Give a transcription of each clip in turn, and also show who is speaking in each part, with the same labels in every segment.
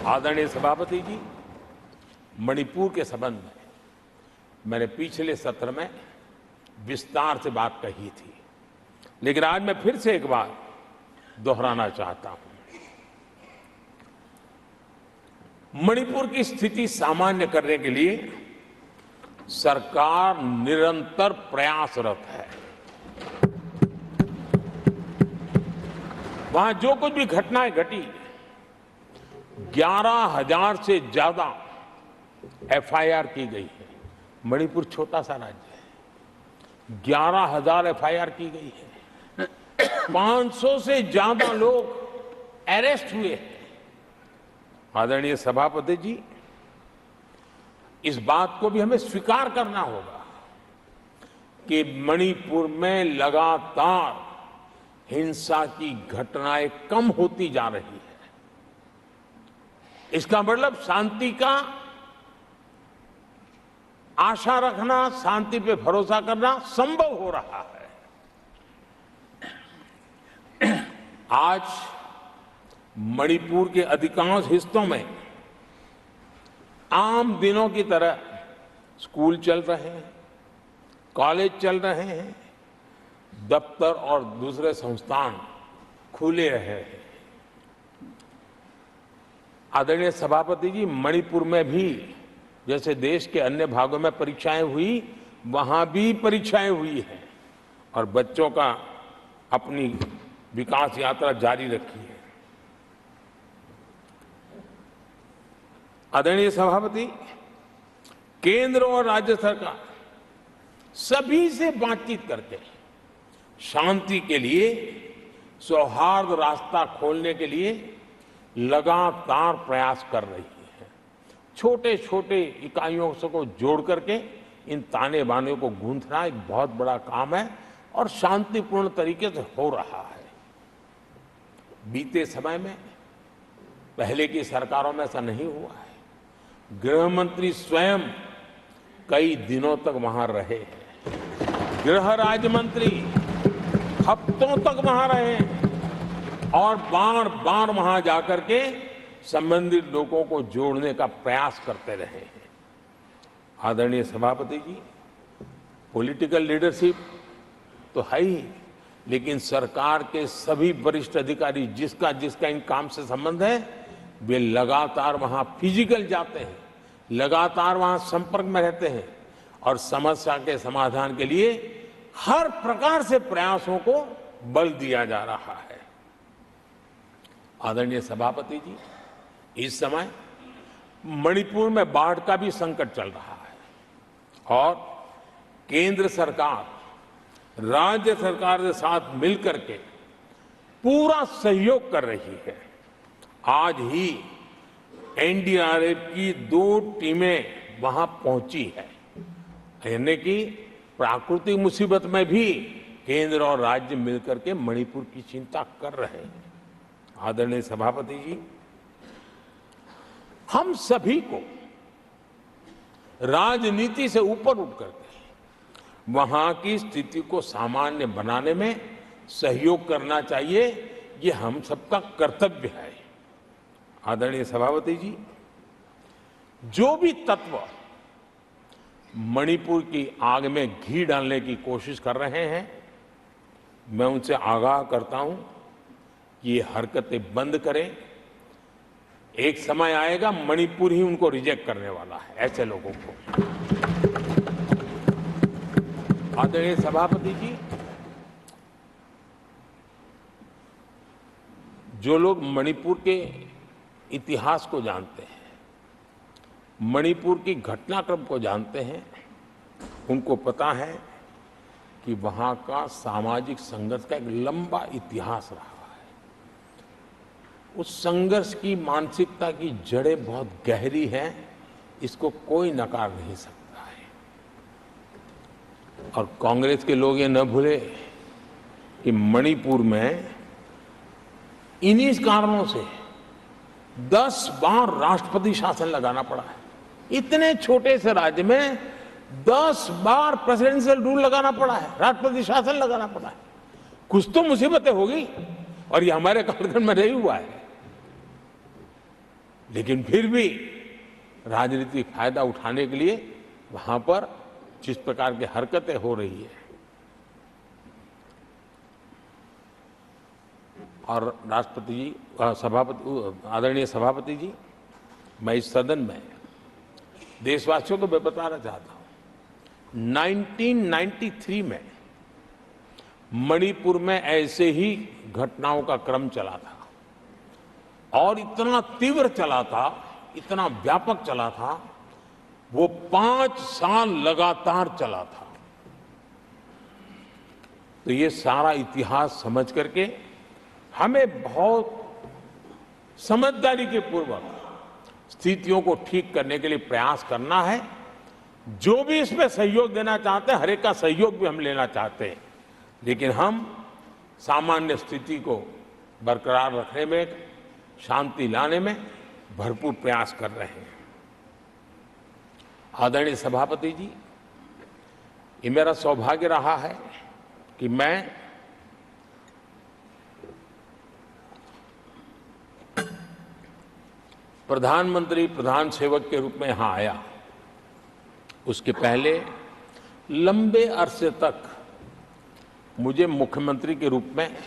Speaker 1: आदरणीय सभापति जी, मणिपुर के संबंध में मैंने पिछले सत्र में विस्तार से बात कही थी, लेकिन आज मैं फिर से एक बार दोहराना चाहता हूं। मणिपुर की स्थिति सामान्य करने के लिए सरकार निरंतर प्रयासरत है। वहां जो कुछ भी घटनाएं घटी, 11,000 से ज्यादा एफआईआर की गई है। मणिपुर छोटा सा राज्य है, 11,000 एफआईआर की गई है। 500 से ज्यादा लोग अरेस्ट हुए हैं। आदरणीय सभापति जी, इस बात को भी हमें स्वीकार करना होगा कि मणिपुर में लगातार हिंसा की घटनाएं कम होती जा रही है। इसका मतलब शांति का आशा रखना, शांति पे भरोसा करना संभव हो रहा है। आज मणिपुर के अधिकांश हिस्सों में आम दिनों की तरह स्कूल चल रहे हैं, कॉलेज चल रहे हैं, दफ्तर और दूसरे संस्थान खुले रहे हैं। आदरणीय सभापति जी, मणिपुर में भी जैसे देश के अन्य भागों में परीक्षाएं हुई, वहां भी परीक्षाएं हुई हैं और बच्चों का अपनी विकास यात्रा जारी रखी है। आदरणीय सभापति, केंद्र और राज्य सरकार सभी से बातचीत करके शांति के लिए, सौहार्द रास्ता खोलने के लिए लगातार प्रयास कर रही है। छोटे छोटे इकाइयों को जोड़ करके इन ताने बाने को गूंथना एक बहुत बड़ा काम है और शांतिपूर्ण तरीके से हो रहा है। बीते समय में पहले की सरकारों में ऐसा नहीं हुआ है। गृह मंत्री स्वयं कई दिनों तक वहां रहे हैं, गृह राज्य मंत्री हफ्तों तक वहां रहे और बार बार वहां जाकर के संबंधित लोगों को जोड़ने का प्रयास करते रहे हैं। आदरणीय सभापति जी, पॉलिटिकल लीडरशिप तो है ही, लेकिन सरकार के सभी वरिष्ठ अधिकारी जिसका जिसका इन काम से संबंध है, वे लगातार वहां फिजिकल जाते हैं, लगातार वहां संपर्क में रहते हैं और समस्या के समाधान के लिए हर प्रकार से प्रयासों को बल दिया जा रहा है। आदरणीय सभापति जी, इस समय मणिपुर में बाढ़ का भी संकट चल रहा है और केंद्र सरकार राज्य सरकार के साथ मिलकर के पूरा सहयोग कर रही है। आज ही एनडीआरएफ की 2 टीमें वहां पहुंची है, यानी कि प्राकृतिक मुसीबत में भी केंद्र और राज्य मिलकर के मणिपुर की चिंता कर रहे हैं। आदरणीय सभापति जी, हम सभी को राजनीति से ऊपर उठ करके वहां की स्थिति को सामान्य बनाने में सहयोग करना चाहिए। ये हम सबका कर्तव्य है। आदरणीय सभापति जी, जो भी तत्व मणिपुर की आग में घी डालने की कोशिश कर रहे हैं, मैं उनसे आगाह करता हूं कि ये हरकतें बंद करें। एक समय आएगा मणिपुर ही उनको रिजेक्ट करने वाला है, ऐसे लोगों को। आदरणीय सभापति जी, जो लोग मणिपुर के इतिहास को जानते हैं, मणिपुर की घटनाक्रम को जानते हैं, उनको पता है कि वहां का सामाजिक संघर्ष का एक लंबा इतिहास रहा है। उस संघर्ष की मानसिकता की जड़ें बहुत गहरी हैं, इसको कोई नकार नहीं सकता है। और कांग्रेस के लोग ये न भूले कि मणिपुर में इन्हीं कारणों से 10 बार राष्ट्रपति शासन लगाना पड़ा है। इतने छोटे से राज्य में 10 बार प्रेसिडेंशियल रूल लगाना पड़ा है, राष्ट्रपति शासन लगाना पड़ा है। कुछ तो मुसीबतें होगी और ये हमारे कालखंड में नहीं हुआ है। लेकिन फिर भी राजनीतिक फायदा उठाने के लिए वहां पर जिस प्रकार की हरकतें हो रही है, और राष्ट्रपति जी, आदरणीय सभापति जी, मैं इस सदन में देशवासियों को मैं बताना चाहता हूं, 1993 में मणिपुर में ऐसे ही घटनाओं का क्रम चला था और इतना तीव्र चला था, इतना व्यापक चला था, वो 5 साल लगातार चला था। तो ये सारा इतिहास समझ करके हमें बहुत समझदारी के पूर्वक स्थितियों को ठीक करने के लिए प्रयास करना है। जो भी इसमें सहयोग देना चाहते हैं, हर एक का सहयोग भी हम लेना चाहते हैं, लेकिन हम सामान्य स्थिति को बरकरार रखने में, शांति लाने में भरपूर प्रयास कर रहे हैं। आदरणीय सभापति जी, ये मेरा सौभाग्य रहा है कि मैं प्रधानमंत्री प्रधान सेवक के रूप में यहां आया। उसके पहले लंबे अरसे तक मुझे मुख्यमंत्री के रूप में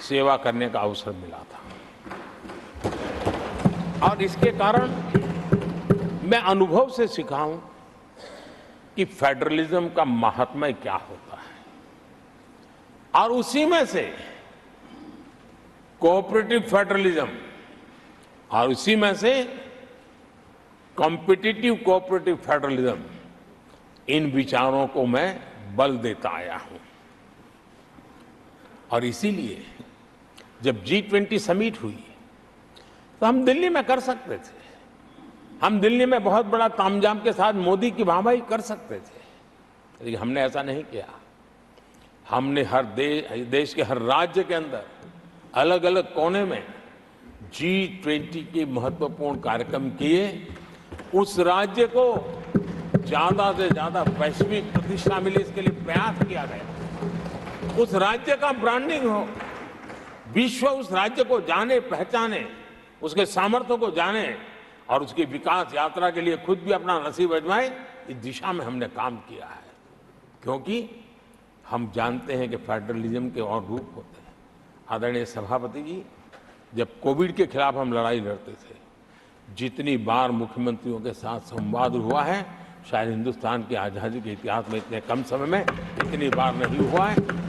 Speaker 1: सेवा करने का अवसर मिला था, और इसके कारण मैं अनुभव से सीखा हूं कि फेडरलिज्म का महात्म्य क्या होता है, और उसी में से कोऑपरेटिव फेडरलिज्म और उसी में से कॉम्पिटिटिव कोऑपरेटिव फेडरलिज्म, इन विचारों को मैं बल देता आया हूं। और इसीलिए जब G20 समिट हुई तो हम दिल्ली में कर सकते थे, हम दिल्ली में बहुत बड़ा तामझाम के साथ मोदी की वाहवाही कर सकते थे, लेकिन हमने ऐसा नहीं किया। हमने हर देश के हर राज्य के अंदर अलग अलग कोने में G20 के महत्वपूर्ण कार्यक्रम किए। उस राज्य को ज्यादा से ज्यादा वैश्विक प्रतिष्ठा मिले, इसके लिए प्रयास किया गया। उस राज्य का ब्रांडिंग हो, विश्व उस राज्य को जाने पहचाने, उसके सामर्थ्य को जाने और उसकी विकास यात्रा के लिए खुद भी अपना नसीब आजमाए, इस दिशा में हमने काम किया है। क्योंकि हम जानते हैं कि फेडरलिज्म के और रूप होते हैं। आदरणीय सभापति जी, जब कोविड के खिलाफ हम लड़ाई लड़ते थे, जितनी बार मुख्यमंत्रियों के साथ संवाद हुआ है, शायद हिंदुस्तान की आजादी के इतिहास में इतने कम समय में इतनी बार नहीं हुआ है।